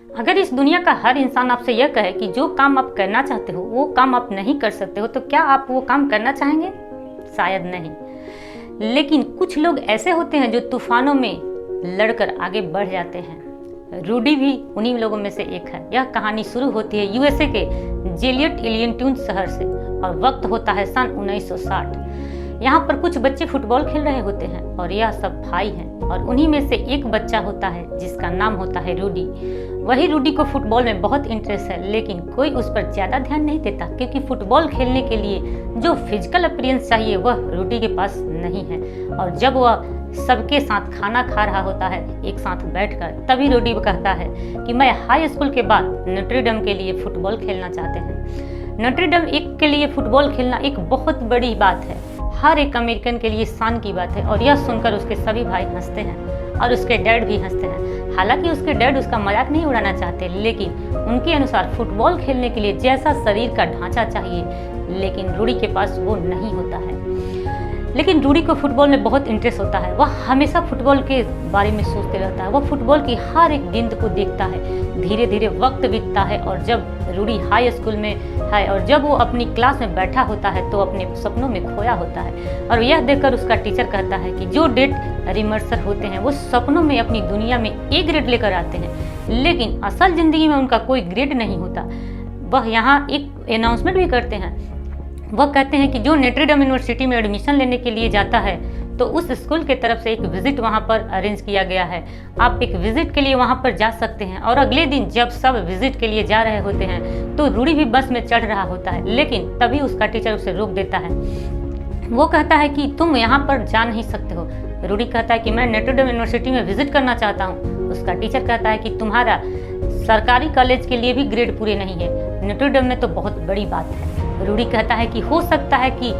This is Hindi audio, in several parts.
अगर इस दुनिया का हर इंसान आपसे यह कहे कि जो काम आप करना चाहते हो वो काम आप नहीं कर सकते हो, तो क्या आप वो काम करना चाहेंगे? शायद नहीं। लेकिन कुछ लोग ऐसे होते हैं जो तूफानों में लड़कर आगे बढ़ जाते हैं। रूडी भी उन्हीं लोगों में से एक है। यह कहानी शुरू होती है यूएसए के जेलियट इलियंटून शहर से और वक्त होता है सन 1960। यहाँ पर कुछ बच्चे फुटबॉल खेल रहे होते हैं और यह सब भाई हैं और उन्हीं में से एक बच्चा होता है जिसका नाम होता है रूडी। वही रूडी को फुटबॉल में बहुत इंटरेस्ट है, लेकिन कोई उस पर ज़्यादा ध्यान नहीं देता क्योंकि फुटबॉल खेलने के लिए जो फिजिकल अपीयरेंस चाहिए वह रूडी के पास नहीं है। और जब वह सबके साथ खाना खा रहा होता है एक साथ बैठकर, तभी रूडी कहता है कि मैं हाई स्कूल के बाद नोट्रे डेम के लिए फुटबॉल खेलना चाहते हैं। नोट्रे डेम एक के लिए फुटबॉल खेलना एक बहुत बड़ी बात है, हर एक अमेरिकन के लिए शान की बात है। और यह सुनकर उसके सभी भाई हंसते हैं और उसके डैड भी हंसते हैं। हालांकि उसके डैड उसका मजाक नहीं उड़ाना चाहते, लेकिन उनके अनुसार फुटबॉल खेलने के लिए जैसा शरीर का ढांचा चाहिए, लेकिन रूडी के पास वो नहीं होता है। लेकिन रूडी को फुटबॉल में बहुत इंटरेस्ट होता है। वह हमेशा फुटबॉल के बारे में सोचते रहता है। वह फुटबॉल की हर एक गेंद को देखता है। धीरे धीरे वक्त बीतता है और जब रूडी हाई स्कूल में है और जब वो अपनी क्लास में बैठा होता है तो अपने सपनों में खोया होता है। और यह देखकर उसका टीचर कहता है कि जो डेट रिमर्सर होते हैं वो सपनों में अपनी दुनिया में ए ग्रेड लेकर आते हैं, लेकिन असल जिंदगी में उनका कोई ग्रेड नहीं होता। वह यहाँ एक अनाउंसमेंट भी करते हैं। वह कहते हैं कि जो नोट्रे डेम यूनिवर्सिटी में एडमिशन लेने के लिए जाता है तो उस स्कूल की तरफ से एक विजिट वहां पर अरेंज किया गया है। आप एक विजिट के लिए वहां पर जा सकते हैं। और अगले दिन जब सब विजिट के लिए जा रहे होते हैं तो रूडी भी बस में चढ़ रहा होता है, लेकिन तभी उसका टीचर उसे रोक देता है। वो कहता है कि तुम यहाँ पर जा नहीं सकते हो। रूडी कहता है कि मैं नोट्रे डेम यूनिवर्सिटी में विजिट करना चाहता हूँ। उसका टीचर कहता है कि तुम्हारा सरकारी कॉलेज के लिए भी ग्रेड पूरे नहीं है, नोट्रे डेम में तो बहुत बड़ी बात है। रूडी कहता है कि हो सकता है कि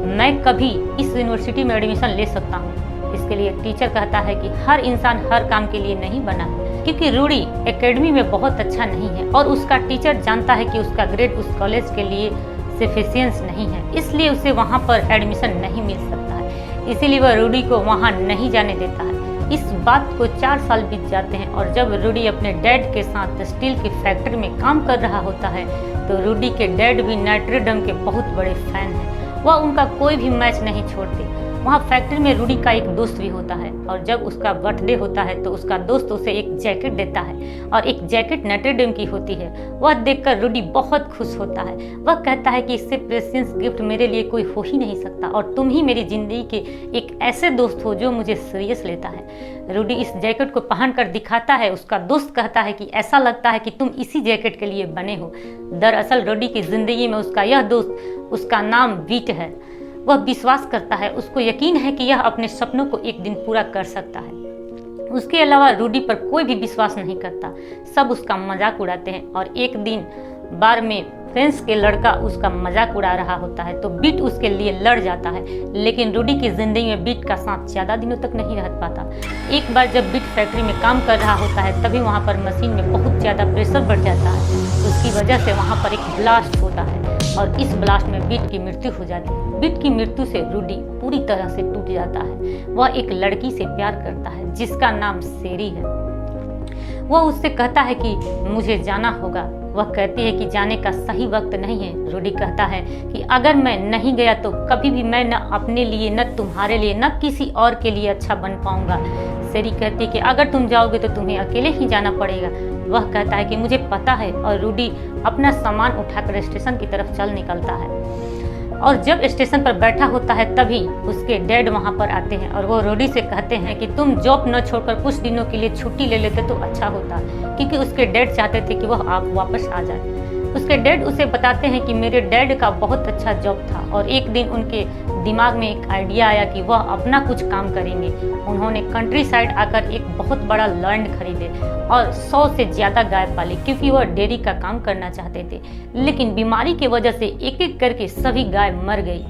मैं कभी इस यूनिवर्सिटी में एडमिशन ले सकता हूँ। इसके लिए टीचर कहता है कि हर इंसान हर काम के लिए नहीं बना, क्योंकि रूडी एकेडमी में बहुत अच्छा नहीं है और उसका टीचर जानता है कि उसका ग्रेड उस कॉलेज के लिए सफिशिएंट नहीं है, इसलिए उसे वहाँ पर एडमिशन नहीं मिल सकता है। इसीलिए वह रूडी को वहाँ नहीं जाने देता है। इस बात को 4 साल बीत जाते हैं और जब रूडी अपने डैड के साथ स्टील की फैक्ट्री में काम कर रहा होता है तो रूडी के डैड भी नोट्रे डेम के बहुत बड़े फैन हैं। वह उनका कोई भी मैच नहीं छोड़ते। वहाँ फैक्ट्री में रूडी का एक दोस्त भी होता है और जब उसका बर्थडे होता है तो उसका दोस्त उसे एक जैकेट देता है और एक जैकेट नोट्रे डेम की होती है। वह देखकर रूडी बहुत खुश होता है। वह कहता है कि इससे प्रेशियस गिफ्ट मेरे लिए कोई हो ही नहीं सकता और तुम ही मेरी जिंदगी के एक ऐसे दोस्त हो जो मुझे सीरियस लेता है। रूडी इस जैकेट को पहनकर दिखाता है। उसका दोस्त कहता है कि ऐसा लगता है कि तुम इसी जैकेट के लिए बने हो। दरअसल रूडी की जिंदगी में उसका यह दोस्त, उसका नाम वीट है। वह विश्वास करता है, उसको यकीन है कि यह अपने सपनों को एक दिन पूरा कर सकता है। उसके अलावा रूडी पर कोई भी विश्वास नहीं करता। सब उसका मजाक उड़ाते हैं और एक दिन बार में फ्रेंड्स के लड़का उसका मजाक उड़ा रहा होता है तो बीट उसके लिए लड़ जाता है, लेकिन रूडी की जिंदगी में बीट का साथ ज्यादा दिनों तक नहीं रह पाता। एक बार जब बीट फैक्ट्री में काम कर रहा होता है तभी वहाँ पर मशीन में बहुत ज्यादा प्रेशर बढ़ जाता है। उसकी वजह से वहाँ पर एक ब्लास्ट होता है और इस ब्लास्ट में बीट की मृत्यु हो जाती है। बीट की मृत्यु से रूडी पूरी तरह से टूट जाता है। वह एक लड़की से प्यार करता है जिसका नाम शेरी है। वह उससे कहता है कि मुझे जाना होगा। वह कहती है कि जाने का सही वक्त नहीं है। रूडी कहता है कि अगर मैं नहीं गया तो कभी भी मैं न अपने लिए, न तुम्हारे लिए, न किसी और के लिए अच्छा बन पाऊंगा। शेरी कहती है कि अगर तुम जाओगे तो तुम्हें अकेले ही जाना पड़ेगा। वह कहता है कि मुझे पता है और रूडी अपना सामान उठाकर स्टेशन की तरफ चल निकलता है। और जब स्टेशन पर बैठा होता है तभी उसके डैड वहाँ पर आते हैं और वो रूडी से कहते हैं कि तुम जॉब न छोड़कर कुछ दिनों के लिए छुट्टी ले लेते तो अच्छा होता, क्योंकि उसके डैड चाहते थे कि वह आप वापस आ जाए। उसके डैड उसे बताते हैं कि मेरे डैड का बहुत अच्छा जॉब था और एक दिन उनके दिमाग में एक आइडिया आया कि वह अपना कुछ काम करेंगे। उन्होंने कंट्री साइड आकर एक बहुत बड़ा लैंड खरीदे और 100 से ज़्यादा गाय पाली, क्योंकि वह डेयरी का काम करना चाहते थे। लेकिन बीमारी की वजह से एक एक करके सभी गाय मर गई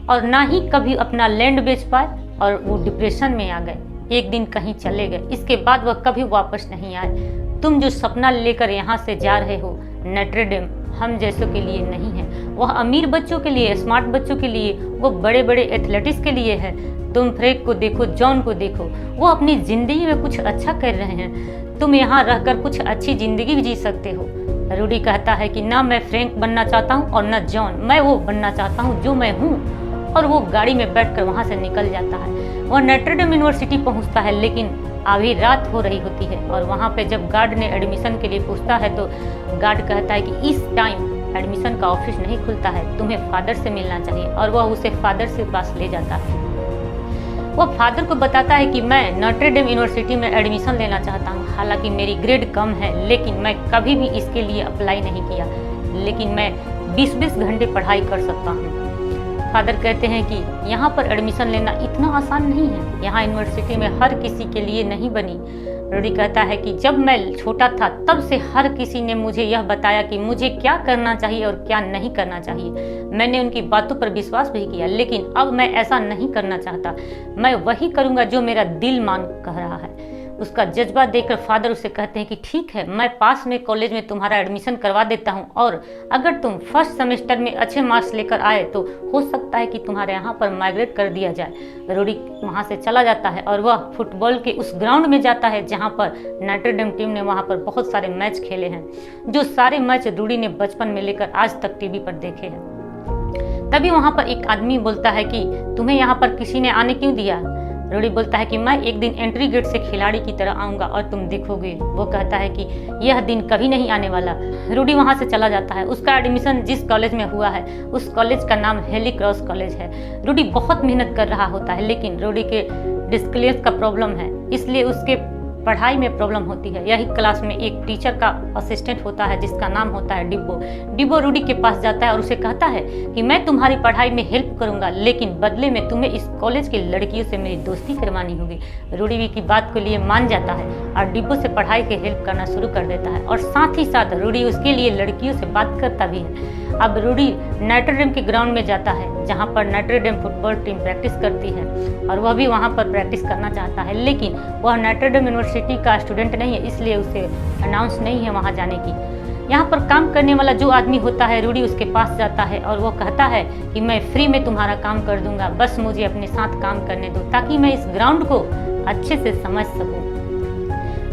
और ना ही कभी अपना लैंड बेच पाए और वो डिप्रेशन में आ गए। एक दिन कहीं चले गए। इसके बाद वह कभी वापस नहीं आए। तुम जो सपना लेकर यहाँ से जा रहे हो नोट्रे डेम हम जैसों के लिए नहीं है। वह अमीर बच्चों के लिए, स्मार्ट बच्चों के लिए, वो बड़े बड़े एथलेटिक्स के लिए है। तुम फ्रेड को देखो, जॉन को देखो, वो अपनी जिंदगी में कुछ अच्छा कर रहे हैं। तुम यहाँ रहकर कुछ अच्छी जिंदगी भी जी सकते हो। रूडी कहता है कि ना मैं फ्रैंक बनना चाहता हूँ और न जॉन, मैं वो बनना चाहता हूँ जो मैं हूँ। और वो गाड़ी में बैठकर वहाँ से निकल जाता है। वह नोट्रे-डेम यूनिवर्सिटी पहुँचता है, लेकिन अभी रात हो रही होती है। और वहाँ पे जब गार्ड ने एडमिशन के लिए पूछता है तो गार्ड कहता है कि इस टाइम एडमिशन का ऑफिस नहीं खुलता है, तुम्हें फादर से मिलना चाहिए। और वह उसे फादर के पास ले जाता है। वह फादर को बताता है कि मैं नोट्रे-डेम यूनिवर्सिटी में एडमिशन लेना चाहता हूँ। हालांकि मेरी ग्रेड कम है, लेकिन मैं कभी भी इसके लिए अप्लाई नहीं किया, लेकिन मैं 20-20 घंटे पढ़ाई कर सकता हूँ। फादर कहते हैं कि यहाँ पर एडमिशन लेना इतना आसान नहीं है, यहाँ यूनिवर्सिटी में हर किसी के लिए नहीं बनी। रूडी कहता है कि जब मैं छोटा था तब से हर किसी ने मुझे यह बताया कि मुझे क्या करना चाहिए और क्या नहीं करना चाहिए। मैंने उनकी बातों पर विश्वास भी किया, लेकिन अब मैं ऐसा नहीं करना चाहता। मैं वही करूँगा जो मेरा दिल मान कह रहा है। उसका जज्बा देखकर फादर उसे कहते हैं कि ठीक है, मैं पास में कॉलेज में तुम्हारा एडमिशन करवा देता हूँ, और अगर तुम फर्स्ट सेमेस्टर में अच्छे मार्क्स लेकर आए तो हो सकता है कि तुम्हारे यहाँ पर माइग्रेट कर दिया जाए। रूडी वहाँ से चला जाता है और वह फुटबॉल के उस ग्राउंड में जाता है जहाँ पर नोट्रे-डेम टीम ने वहाँ पर बहुत सारे मैच खेले हैं, जो सारे मैच रूडी ने बचपन में लेकर आज तक टीवी पर देखे हैं। तभी वहाँ पर एक आदमी बोलता है कि तुम्हें यहाँ पर किसी ने आने क्यों दिया। रूडी बोलता है कि मैं एक दिन एंट्री गेट से खिलाड़ी की तरह आऊँगा और तुम देखोगे। वो कहता है कि यह दिन कभी नहीं आने वाला। रूडी वहाँ से चला जाता है। उसका एडमिशन जिस कॉलेज में हुआ है उस कॉलेज का नाम हेली क्रॉस कॉलेज है। रूडी बहुत मेहनत कर रहा होता है, लेकिन रूडी के डिस्कलेस का प्रॉब्लम है, इसलिए उसके पढ़ाई में प्रॉब्लम होती है। यही क्लास में एक टीचर का असिस्टेंट होता है जिसका नाम होता है डिब्बो। डिब्बो रूडी के पास जाता है और उसे कहता है कि मैं तुम्हारी पढ़ाई में हेल्प करूंगा, लेकिन बदले में तुम्हें इस कॉलेज की लड़कियों से मेरी दोस्ती करवानी होगी। रूडी की बात के लिए मान जाता है और डिब्बो से पढ़ाई के हेल्प करना शुरू कर देता है, और साथ ही साथ रूडी उसके लिए लड़कियों से बात करता भी है। अब रूडी नोट्रे-डेम के ग्राउंड में जाता है जहाँ पर नोट्रे-डेम फुटबॉल टीम प्रैक्टिस करती है, और वह भी वहाँ पर प्रैक्टिस करना चाहता है, लेकिन वह नोट्रे-डेम यूनिवर्सिटी का स्टूडेंट नहीं है, इसलिए उसे अनाउंस नहीं है वहाँ जाने की। यहाँ पर काम करने वाला जो आदमी होता है, रूडी उसके पास जाता है और वो कहता है कि मैं फ्री में तुम्हारा काम कर दूंगा, बस मुझे अपने साथ काम करने दो ताकि मैं इस ग्राउंड को अच्छे से समझ सकूं।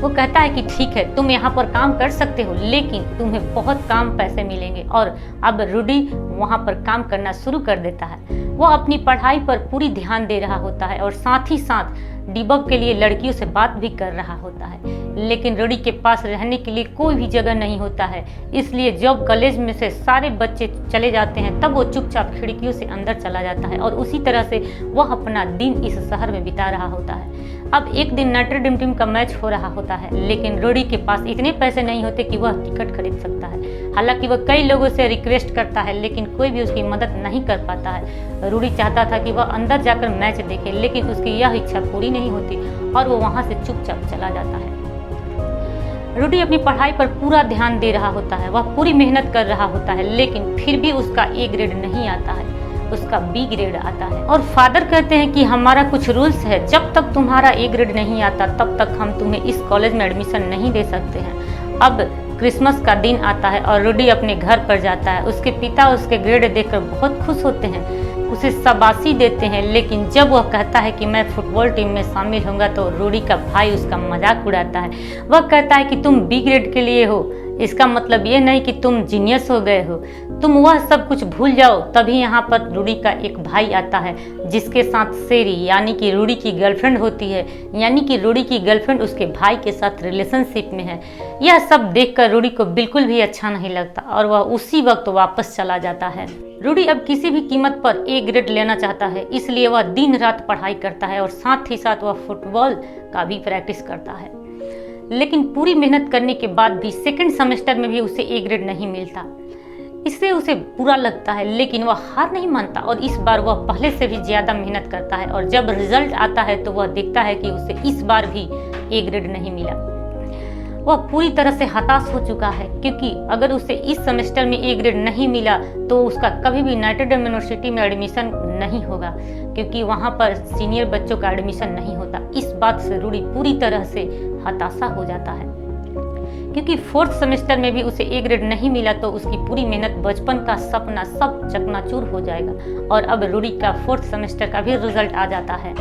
वो कहता है कि ठीक है, तुम यहाँ पर काम कर सकते हो, लेकिन तुम्हें बहुत कम पैसे मिलेंगे। और अब रूडी वहाँ पर काम करना शुरू कर देता है। वो अपनी पढ़ाई पर पूरी ध्यान दे रहा होता है और साथ ही साथ डिबब के लिए लड़कियों से बात भी कर रहा होता है, लेकिन रूडी के पास रहने के लिए कोई भी जगह नहीं होता है। इसलिए जब कॉलेज में से सारे बच्चे चले जाते हैं तब वो चुपचाप खिड़कियों से अंदर चला जाता है, और उसी तरह से वह अपना दिन इस शहर में बिता रहा होता है। अब एक दिन नोट्रे-डेम टीम का मैच हो रहा होता है, लेकिन रूडी के पास इतने पैसे नहीं होते कि वह टिकट खरीद सकता है। हालांकि वह कई लोगों से रिक्वेस्ट करता है, लेकिन कोई भी उसकी मदद नहीं कर पाता है। रूडी चाहता था कि वह अंदर जाकर मैच देखे, लेकिन उसकी यह इच्छा पूरी नहीं होती और वो वहाँ से चुपचाप चला जाता है। रूडी अपनी पढ़ाई पर पूरा ध्यान दे रहा होता है, वह पूरी मेहनत कर रहा होता है, लेकिन फिर भी उसका ए ग्रेड नहीं आता है, उसका बी ग्रेड आता है। और फादर कहते हैं कि हमारा कुछ रूल्स है, जब तक तुम्हारा ए ग्रेड नहीं आता तब तक हम तुम्हें इस कॉलेज में एडमिशन नहीं दे सकते हैं। अब क्रिसमस का दिन आता है और रूडी अपने घर पर जाता है। उसके पिता उसके ग्रेड देखकर बहुत खुश होते हैं, उसे शाबाशी देते हैं, लेकिन जब वह कहता है कि मैं फुटबॉल टीम में शामिल होऊंगा तो रूडी का भाई उसका मजाक उड़ाता है। वह कहता है कि तुम बी ग्रेड के लिए हो, इसका मतलब ये नहीं कि तुम जीनियस हो गए हो, तुम वह सब कुछ भूल जाओ। तभी यहाँ पर रूडी का एक भाई आता है जिसके साथ सेरी यानी कि रूडी की गर्लफ्रेंड होती है, यानी कि रूडी की गर्लफ्रेंड उसके भाई के साथ रिलेशनशिप में है। यह सब देखकर रूडी को बिल्कुल भी अच्छा नहीं लगता और वह उसी वक्त वापस चला जाता है। रूडी अब किसी भी कीमत पर ए ग्रेड लेना चाहता है, इसलिए वह दिन रात पढ़ाई करता है और साथ ही साथ वह फुटबॉल का भी प्रैक्टिस करता है। लेकिन पूरी मेहनत करने के बाद भी सेकंड सेमेस्टर में भी उसे ए ग्रेड नहीं मिलता। इससे उसे बुरा लगता है, लेकिन वह हार नहीं मानता और इस बार वह पहले से भी ज़्यादा मेहनत करता है। और जब रिजल्ट आता है तो वह देखता है कि उसे इस बार भी ए ग्रेड नहीं मिला। वह पूरी तरह से हताश हो चुका है, क्योंकि अगर उसे इस सेमेस्टर में ए ग्रेड नहीं मिला तो उसका कभी भी नोट्रे-डेम यूनिवर्सिटी में एडमिशन नहीं होगा, क्योंकि वहाँ पर सीनियर बच्चों का एडमिशन नहीं होता। इस बात से रूडी पूरी तरह से हताशा हो जाता है, क्योंकि फोर्थ सेमेस्टर में भी उसे ए ग्रेड नहीं मिला तो उसकी पूरी मेहनत, बचपन का सपना सब चकनाचूर हो जाएगा। और अब रूडी का फोर्थ सेमेस्टर का भी रिजल्ट आ जाता है।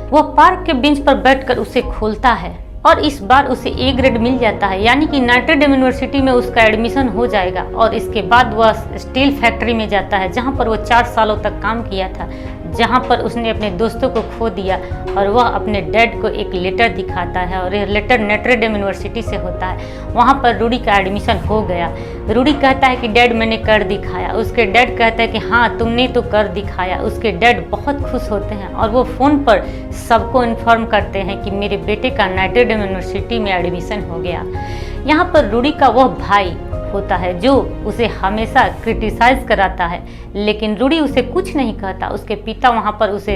वह पार्क के बेंच पर बैठकर उसे खोलता है और इस बार उसे ए ग्रेड मिल जाता है, यानी कि नॉट्रे डेम यूनिवर्सिटी में उसका एडमिशन हो जाएगा। और इसके बाद वह स्टील फैक्ट्री में जाता है, जहां पर वो 4 सालों तक काम किया था, जहां पर उसने अपने दोस्तों को खो दिया। और वह अपने डैड को एक लेटर दिखाता है, और यह लेटर नॉट्रे डेम यूनिवर्सिटी से होता है। वहां पर रूडी का एडमिशन हो गया। रूडी कहता है कि डैड मैंने कर दिखाया। उसके डैड कहता है कि हाँ तुमने तो कर दिखाया। उसके डैड बहुत खुश होते हैं और वो फ़ोन पर सबको इन्फॉर्म करते हैं कि मेरे बेटे का नॉट्रे डेम यूनिवर्सिटी में एडमिशन हो गया। यहाँ पर रूडी का वह भाई होता है जो उसे हमेशा क्रिटिसाइज कराता है, लेकिन रूडी उसे कुछ नहीं कहता। उसके पिता वहाँ पर उसे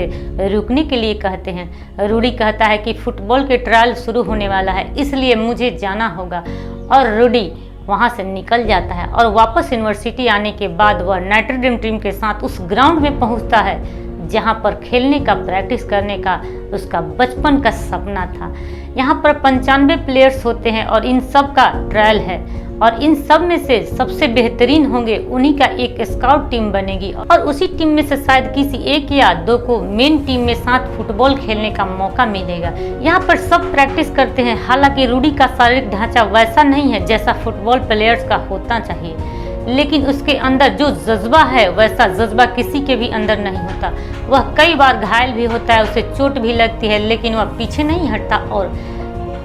रुकने के लिए कहते हैं। रूडी कहता है कि फुटबॉल के ट्रायल शुरू होने वाला है, इसलिए मुझे जाना होगा। और रूडी वहाँ से निकल जाता है और वापस यूनिवर्सिटी आने के बाद वह नॉट्रे डेम टीम के साथ उस ग्राउंड में पहुँचता है जहाँ पर खेलने का प्रैक्टिस करने का उसका बचपन का सपना था। यहाँ पर 95 प्लेयर्स होते हैं और इन सब का ट्रायल है, और इन सब में से सबसे बेहतरीन होंगे उन्हीं का एक स्काउट टीम बनेगी, और उसी टीम में से शायद किसी एक या दो को मेन टीम में साथ फुटबॉल खेलने का मौका मिलेगा। यहाँ पर सब प्रैक्टिस करते हैं। हालांकि रूडी का शारीरिक ढांचा वैसा नहीं है जैसा फुटबॉल प्लेयर्स का होता चाहिए, लेकिन उसके अंदर जो जज्बा है वैसा जज्बा किसी के भी अंदर नहीं होता। वह कई बार घायल भी होता है, उसे चोट भी लगती है, लेकिन वह पीछे नहीं हटता। और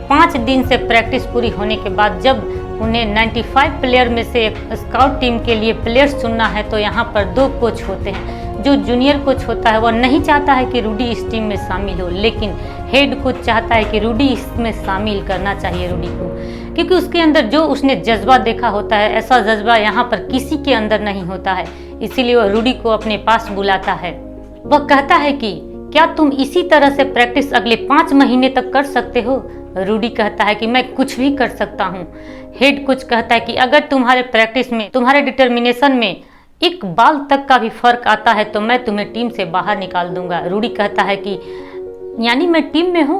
5 दिन से प्रैक्टिस पूरी होने के बाद जब उन्हें 95 प्लेयर में से एक स्काउट टीम के लिए प्लेयर्स चुनना है, तो यहाँ पर 2 कोच होते हैं। जो जूनियर कोच होता है वह नहीं चाहता है कि रूडी इस टीम में शामिल हो, लेकिन हेड कोच चाहता है कि रूडी इसमें शामिल करना चाहिए रूडी को, क्योंकि उसके अंदर जो उसने जज्बा देखा होता है ऐसा जज्बा यहाँ पर किसी के अंदर नहीं होता है। इसीलिए वह रूडी को अपने पास बुलाता है। वह कहता है कि क्या तुम इसी तरह से प्रैक्टिस अगले 5 महीने तक कर सकते हो? रूडी कहता है कि मैं कुछ भी कर सकता हूँ। हेड कोच कहता है कि अगर तुम्हारे प्रैक्टिस में, तुम्हारे डिटर्मिनेशन में एक बाल तक का भी फर्क आता है तो मैं तुम्हें टीम से बाहर निकाल दूंगा। रूडी कहता है कि यानी मैं टीम में हूँ?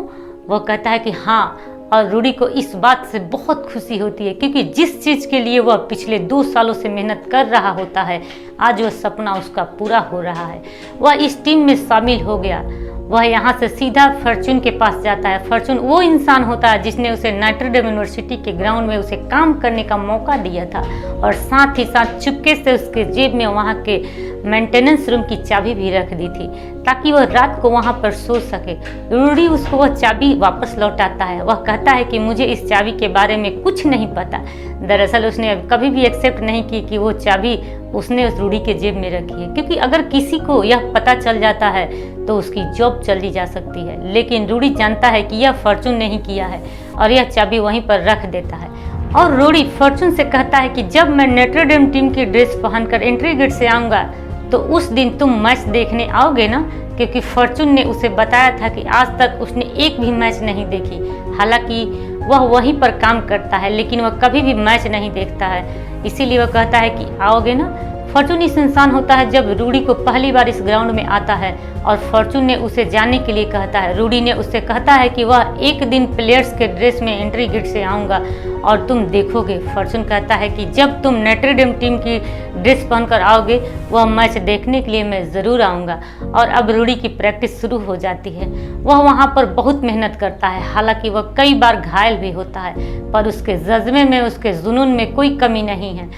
वह कहता है कि हाँ, और रूडी को इस बात से बहुत खुशी होती है, क्योंकि जिस चीज़ के लिए वह पिछले 2 सालों से मेहनत कर रहा होता है, आज वह सपना उसका पूरा हो रहा है। वह इस टीम में शामिल हो गया। वह यहाँ से सीधा फॉर्चून के पास जाता है। फॉर्चून वो इंसान होता है जिसने उसे नॉट्रे डेम यूनिवर्सिटी के ग्राउंड में उसे काम करने का मौका दिया था, और साथ ही साथ चुपके से उसके जेब में वहाँ के मेंटेनेंस रूम की चाबी भी रख दी थी, ताकि वह रात को वहाँ पर सो सके। रूडी उसको वह चाबी वापस लौटाता है। वह कहता है कि मुझे इस चाबी के बारे में कुछ नहीं पता। दरअसल उसने कभी भी एक्सेप्ट नहीं की कि वो चाबी उसने उस रूडी के जेब में रखी है, क्योंकि अगर किसी को यह पता चल जाता है तो उसकी जॉब चली जा सकती है। लेकिन रूडी जानता है कि यह फॉर्चून ने ही किया है, और यह चाबी वहीं पर रख देता है। और रूडी फॉर्चून से कहता है कि जब मैं नॉट्रे डेम टीम की ड्रेस पहनकर एंट्री गेट से आऊँगा तो उस दिन तुम मैच देखने आओगे ना, क्योंकि फॉर्चून ने उसे बताया था कि आज तक उसने एक भी मैच नहीं देखी। हालांकि वह वहीं पर काम करता है, लेकिन वह कभी भी मैच नहीं देखता है। इसीलिए वह कहता है कि आओगे ना। फॉर्चून इस इंसान होता है जब रूडी को पहली बार इस ग्राउंड में आता है, और फॉर्चून ने उसे जाने के लिए कहता है। रूडी ने उससे कहता है कि वह एक दिन प्लेयर्स के ड्रेस में एंट्री गेट से आऊँगा और तुम देखोगे। फॉर्चून कहता है कि जब तुम नॉट्रे डेम टीम की ड्रेस पहनकर आओगे वह मैच देखने के लिए मैं ज़रूर आऊँगा। और अब रूडी की प्रैक्टिस शुरू हो जाती है। वह वहाँ पर बहुत मेहनत करता है। हालांकि वह कई बार घायल भी होता है, पर उसके जज्बे में, उसके जुनून में कोई कमी नहीं है।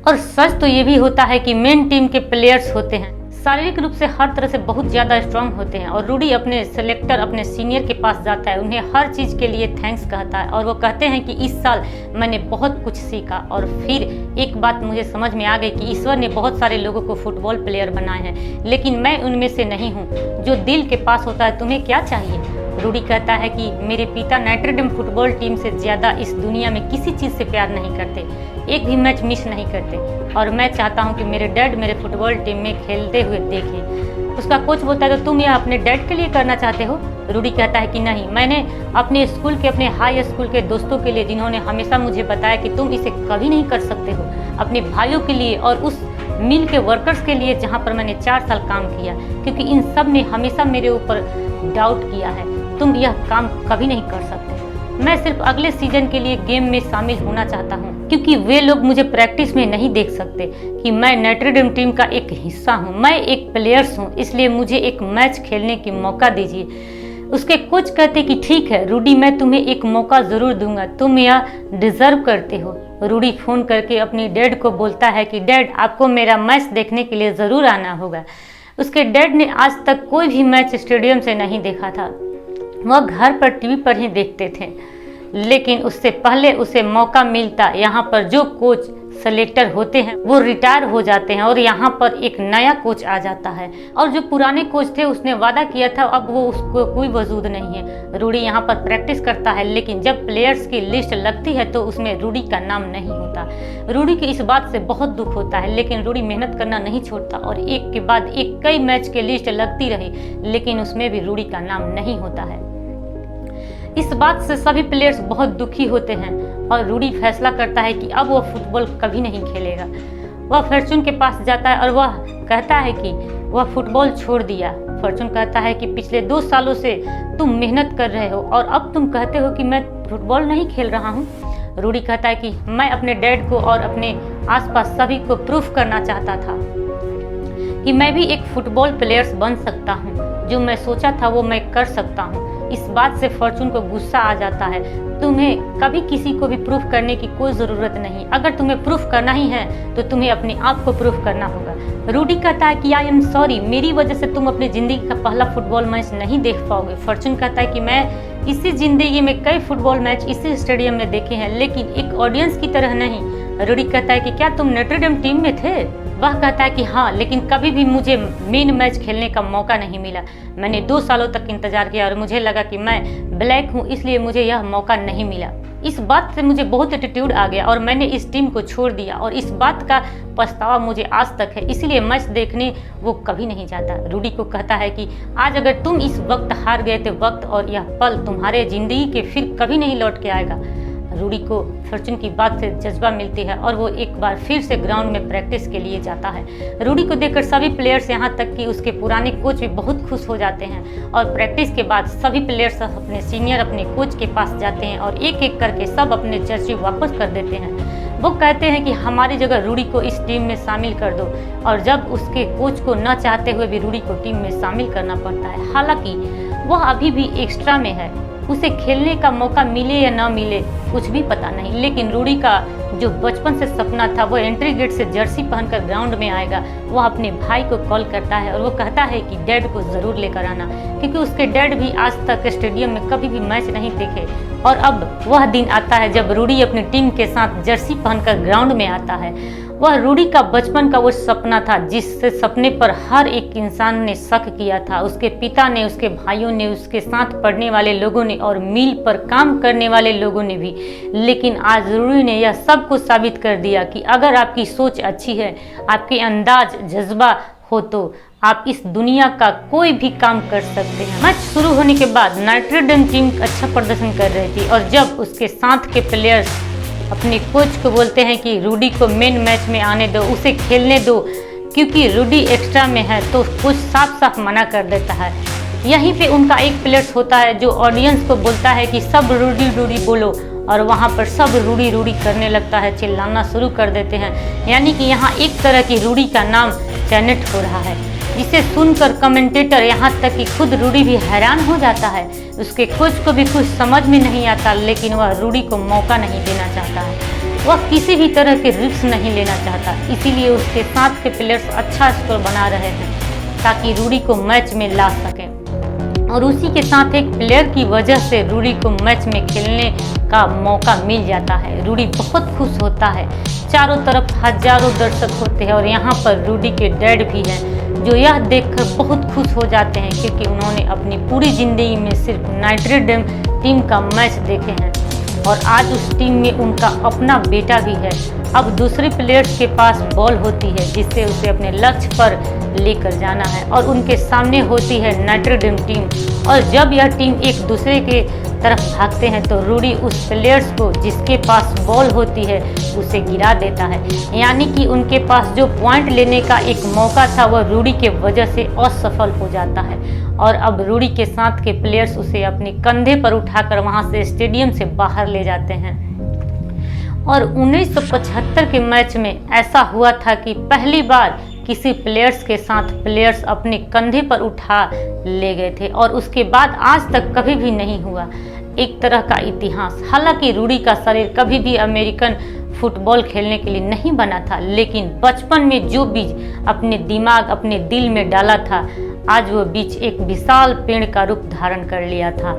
और सच तो ये भी होता है कि मेन टीम के प्लेयर्स होते हैं शारीरिक रूप से हर तरह से बहुत ज़्यादा स्ट्रांग होते हैं। और रूडी अपने सेलेक्टर, अपने सीनियर के पास जाता है, उन्हें हर चीज़ के लिए थैंक्स कहता है, और वो कहते हैं कि इस साल मैंने बहुत कुछ सीखा। और फिर एक बात मुझे समझ में आ गई कि ईश्वर ने बहुत सारे लोगों को फुटबॉल प्लेयर बनाए हैं, लेकिन मैं उनमें से नहीं हूँ। जो दिल के पास होता है, तुम्हें क्या चाहिए? रूडी कहता है कि मेरे पिता नॉट्रे डेम फुटबॉल टीम से ज़्यादा इस दुनिया में किसी चीज़ से प्यार नहीं करते, एक भी मैच मिस नहीं करते, और मैं चाहता हूं कि मेरे डैड मेरे फुटबॉल टीम में खेलते हुए देखें। उसका कोच बोलता है तो तुम यह अपने डैड के लिए करना चाहते हो? रूडी कहता है कि नहीं, मैंने अपने स्कूल के, अपने हाई स्कूल के दोस्तों के लिए, जिन्होंने हमेशा मुझे बताया कि तुम इसे कभी नहीं कर सकते हो, अपने भाइयों के लिए और उस मिल के वर्कर्स के लिए जहाँ पर मैंने 4 साल काम किया, क्योंकि इन सब ने हमेशा मेरे ऊपर डाउट किया है। तुम यह काम कभी नहीं कर सकते। मैं सिर्फ अगले सीजन के लिए गेम में शामिल होना चाहता हूं, क्योंकि वे लोग मुझे प्रैक्टिस में नहीं देख सकते कि मैं नॉट्रे डेम टीम का एक हिस्सा हूं, मैं एक प्लेयर्स हूं, इसलिए मुझे एक मैच खेलने की मौका दीजिए। उसके कोच कहते कि ठीक है रूडी, मैं तुम्हें एक मौका ज़रूर दूंगा, तुम यह डिज़र्व करते हो। रूडी फ़ोन करके अपनी डैड को बोलता है कि डैड, आपको मेरा मैच देखने के लिए ज़रूर आना होगा। उसके डैड ने आज तक कोई भी मैच स्टेडियम से नहीं देखा था, वह घर पर टीवी पर ही देखते थे। लेकिन उससे पहले उसे मौका मिलता, यहाँ पर जो कोच सेलेक्टर होते हैं वो रिटायर हो जाते हैं और यहाँ पर एक नया कोच आ जाता है, और जो पुराने कोच थे उसने वादा किया था अब वो उसको कोई वजूद नहीं है। रूडी यहाँ पर प्रैक्टिस करता है, लेकिन जब प्लेयर्स की लिस्ट लगती है तो उसमें रूडी का नाम नहीं होता। रूडी की इस बात से बहुत दुख होता है, लेकिन रूडी मेहनत करना नहीं छोड़ता और एक के बाद एक कई मैच की लिस्ट लगती रही, लेकिन उसमें भी रूडी का नाम नहीं होता है। इस बात से सभी प्लेयर्स बहुत दुखी होते हैं और रूडी फैसला करता है कि अब वह फुटबॉल कभी नहीं खेलेगा। वह फॉर्चून के पास जाता है और वह कहता है कि वह फुटबॉल छोड़ दिया। फॉर्चून कहता है कि पिछले 2 सालों से तुम मेहनत कर रहे हो और अब तुम कहते हो कि मैं फुटबॉल नहीं खेल रहा हूँ। रूडी कहता है कि मैं अपने डैड को और अपने आसपास सभी को प्रूफ करना चाहता था कि मैं भी एक फुटबॉल प्लेयर बन सकता हूँ, जो मैं सोचा था वो मैं कर सकता हूँ। इस बात से फॉर्चून को गुस्सा आ जाता है। तुम्हें कभी किसी को भी प्रूफ करने की कोई ज़रूरत नहीं, अगर तुम्हें प्रूफ करना ही है तो तुम्हें अपने आप को प्रूफ करना होगा। रूडी कहता है कि आई एम सॉरी, मेरी वजह से तुम अपनी ज़िंदगी का पहला फुटबॉल मैच नहीं देख पाओगे। फॉर्चून कहता है कि मैं इसी ज़िंदगी में कई फुटबॉल मैच इसी स्टेडियम में देखे हैं, लेकिन एक ऑडियंस की तरह नहीं। रूडी कहता है कि क्या तुम नोटर डेम टीम में थे? वह कहता है कि हाँ, लेकिन कभी भी मुझे मेन मैच खेलने का मौका नहीं मिला। मैंने 2 सालों तक इंतजार किया और मुझे लगा कि मैं ब्लैक हूँ, इसलिए मुझे यह मौका नहीं मिला। इस बात से मुझे बहुत एटीट्यूड आ गया और मैंने इस टीम को छोड़ दिया और इस बात का पछतावा मुझे आज तक है, इसीलिए मैच देखने वो कभी नहीं जाता। रूडी को कहता है कि आज अगर तुम इस वक्त हार गए तो वक्त और यह पल तुम्हारे जिंदगी के फिर कभी नहीं लौट के आएगा। रूडी को फॉर्चून की बात से जज्बा मिलती है और वो एक बार फिर से ग्राउंड में प्रैक्टिस के लिए जाता है। रूडी को देखकर सभी प्लेयर्स, यहाँ तक कि उसके पुराने कोच भी बहुत खुश हो जाते हैं और प्रैक्टिस के बाद सभी प्लेयर्स अपने सीनियर अपने कोच के पास जाते हैं और एक एक करके सब अपने जर्सी वापस कर देते हैं। वो कहते हैं कि हमारी जगह रूडी को इस टीम में शामिल कर दो, और जब उसके कोच को न चाहते हुए भी रूडी को टीम में शामिल करना पड़ता है। हालांकि वह अभी भी एक्स्ट्रा में है, उसे खेलने का मौका मिले या ना मिले कुछ भी पता नहीं, लेकिन रूडी का जो बचपन से सपना था वो एंट्री गेट से जर्सी पहनकर ग्राउंड में आएगा। वह अपने भाई को कॉल करता है और वो कहता है कि डैड को ज़रूर लेकर आना, क्योंकि उसके डैड भी आज तक स्टेडियम में कभी भी मैच नहीं देखे। और अब वह दिन आता है जब रूडी अपनी टीम के साथ जर्सी पहनकर ग्राउंड में आता है। वह रूडी का बचपन का वो सपना था जिससे सपने पर हर एक इंसान ने शक किया था। उसके पिता ने, उसके भाइयों ने, उसके साथ पढ़ने वाले लोगों ने और मिल पर काम करने वाले लोगों ने भी। लेकिन आज रूडी ने यह सब कुछ साबित कर दिया कि अगर आपकी सोच अच्छी है, आपके अंदाज जज्बा हो, तो आप इस दुनिया का कोई भी काम कर सकते हैं। मैच शुरू होने के बाद नोटर डेम टीम अच्छा प्रदर्शन कर रही थी और जब उसके साथ के प्लेयर्स अपने कोच को बोलते हैं कि रूडी को मेन मैच में आने दो, उसे खेलने दो, क्योंकि रूडी एक्स्ट्रा में है, तो कोच साफ साफ मना कर देता है। यहीं पे उनका एक प्लेयर्स होता है जो ऑडियंस को बोलता है कि सब रूडी रूडी बोलो, और वहाँ पर सब रूडी रूडी करने लगता है, चिल्लाना शुरू कर देते हैं। यानी कि यहाँ एक तरह की रूडी का नाम चैनेट हो रहा है, जिसे सुनकर कमेंटेटर यहाँ तक कि खुद रूडी भी हैरान हो जाता है। उसके कोच को भी कुछ समझ में नहीं आता, लेकिन वह रूडी को मौका नहीं देना चाहता है। वह किसी भी तरह के रिस्क नहीं लेना चाहता, इसीलिए उसके साथ के प्लेयर्स अच्छा स्कोर बना रहे हैं ताकि रूडी को मैच में ला सकें। और उसी के साथ एक प्लेयर की वजह से रूडी को मैच में खेलने का मौका मिल जाता है। रूडी बहुत खुश होता है, चारों तरफ हजारों दर्शक होते हैं और यहाँ पर रूडी के डैड भी हैं जो यह देखकर बहुत खुश हो जाते हैं, क्योंकि उन्होंने अपनी पूरी ज़िंदगी में सिर्फ नोटर डेम टीम का मैच देखे हैं और आज उस टीम में उनका अपना बेटा भी है। अब दूसरे प्लेयर्स के पास बॉल होती है जिससे उसे अपने लक्ष्य पर लेकर जाना है और उनके सामने होती है नोटर डेम टीम, और जब यह टीम एक दूसरे के तरफ भागते हैं तो रूडी उस प्लेयर्स को जिसके पास बॉल होती है उसे गिरा देता है। यानी कि उनके पास जो पॉइंट लेने का एक मौका था वह रूडी के वजह से असफल हो जाता है और अब रूडी के साथ के प्लेयर्स उसे अपने कंधे पर उठाकर वहां से स्टेडियम से बाहर ले जाते हैं। और 1975 के मैच में ऐसा हुआ था कि पहली बार किसी प्लेयर्स के साथ प्लेयर्स अपने कंधे पर उठा ले गए थे और उसके बाद आज तक कभी भी नहीं हुआ। एक तरह का इतिहास। हालांकि रूडी का शरीर कभी भी अमेरिकन फुटबॉल खेलने के लिए नहीं बना था, लेकिन बचपन में जो बीज अपने दिमाग अपने दिल में डाला था, आज वो बीज एक विशाल पेड़ का रूप धारण कर लिया था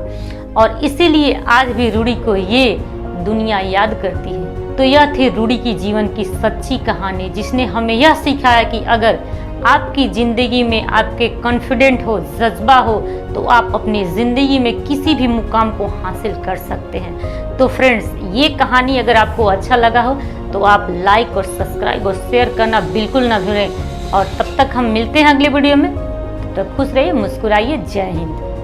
और इसीलिए आज भी रूडी को ये दुनिया याद करती है। तो यह थी रूडी की जीवन की सच्ची कहानी, जिसने हमें यह सिखाया कि अगर आपकी ज़िंदगी में आपके कॉन्फिडेंट हो, जज्बा हो, तो आप अपनी ज़िंदगी में किसी भी मुकाम को हासिल कर सकते हैं। तो फ्रेंड्स, ये कहानी अगर आपको अच्छा लगा हो तो आप लाइक और सब्सक्राइब और शेयर करना बिल्कुल ना भूलें। और तब तक हम मिलते हैं अगले वीडियो में। तब तक खुश रहिए, मुस्कुराइए। जय हिंद।